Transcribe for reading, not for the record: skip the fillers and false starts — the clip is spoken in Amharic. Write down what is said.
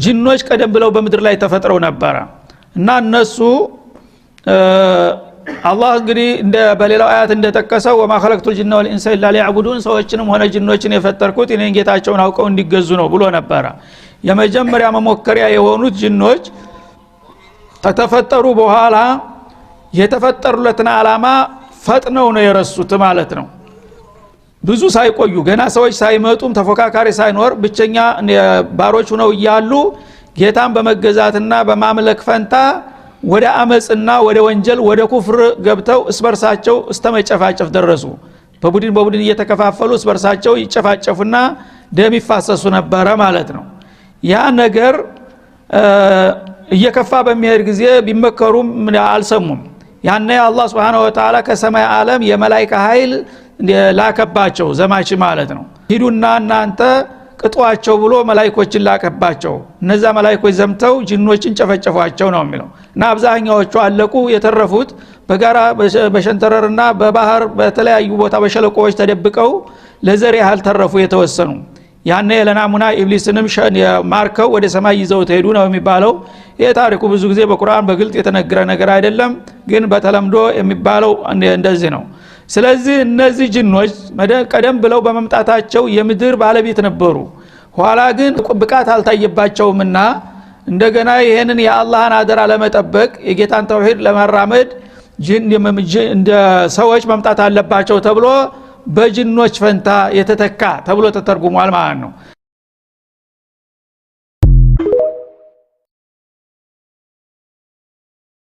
ጂኖች ቀደም ብለው በመድር ላይ ተፈጥረው ነበር እና እነሱ አላህ እንግዲህ እንደ በሌላው አያት እንደተከሰው ወማ خلقቱል ጂነ ወልኢንሰ ኢላ ሊያዕቡዱን ሰዎችንም ሆነ ጂኖችን የፈጠርኩት እኔን ጌታቸውን አውቀው እንዲገዙ ነው ብሎ ነበር የመጀመሪያ መሞከሪያ የሆኑት ጂኖች ተተፈጠሩ በኋላ የተፈጠሩለትን አላማ ፈጥነው ነው የረሱት ማለት ነው ብዙ ሳይቆዩ ገና ሰዎች ሳይመጡም ተፎካካሪ ሳይኖር ብቸኛ ባሮች ሆነው ይያሉ ጌታን በመገዛትና በማምለክ ፈንታ ወደ አመጽና ወደ ወንጀል ወደ ኩፍር ገብተው እስበርሳቸው እስተመጨፋጨፍ ደረሱ በቡድን እየተከፋፈሉ እስበርሳቸው ይጨፋጨፉና ደም ይፋሰሱ ነበር ማለት ነው ያ ነገር እየከፋ በሚሄድ ጊዜ ቢመከሩም አልሰሙም ያኔ አላህ Subhanahu Wa Ta'ala ከሰማይ ዓለም የመላእክት ኃይል ላከባቸው ዘማች ማለት ነው ሂዱና እናንተ ቅጧቸው ብሎ መላእክቶችን ላከባቸው እነዛ መላእክቶች ዘምተው ጂኖችን ጨፈጨፏቸው ነው የሚለው እና አብዛኛዎቹ አለቁ የተረፉት በጋራ በሸንተረርና በባህር በተለያዩ ቦታ በሸለቆዎች ተደብቀው ለዘር ያህል ተረፉ የተወሰኑ ያኔ ለናሙና ኢብሊስንም ማርከው ወደ ሰማይ ይዘው ተሄዱ ነው የሚባለው የታሪኩ ብዙ ጊዜ በቁርአን በግልጥ የተነገረ ነገር አይደለም ግን በተለምዶ የሚባለው እንደዚህ ነው ስለዚህ እነዚህ ጂኖች ቀደም ብለው በመምጣታቸው የምድር ባለቤት ነበሩ ኋላ ግን ብቃት አልታየባቸውምና እንደገና ይሄንን የአላህን አደራ ለመጠበቅ የጌታን ተውሂድ ለማራመድ እንደ ሰዎች መምጣት አለባቸው ተብሎ በጂኖች ፈንታ የተተካ ተብሎ ተተርጉሟል ማለት ነው